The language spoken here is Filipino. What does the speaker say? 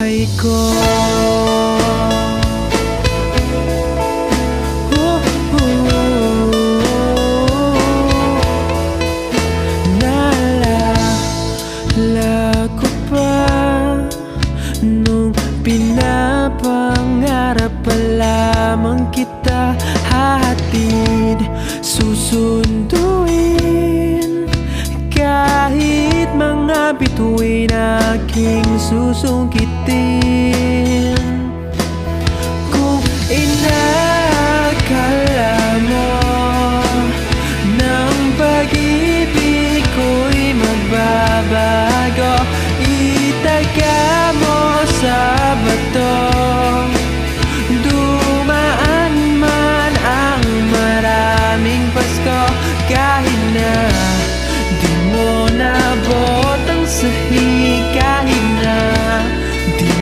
buhay ko. Naalala ko pa nung pinapangarap pa lamang kita hatid, susunduin kahit mga bituin aking susungkitin.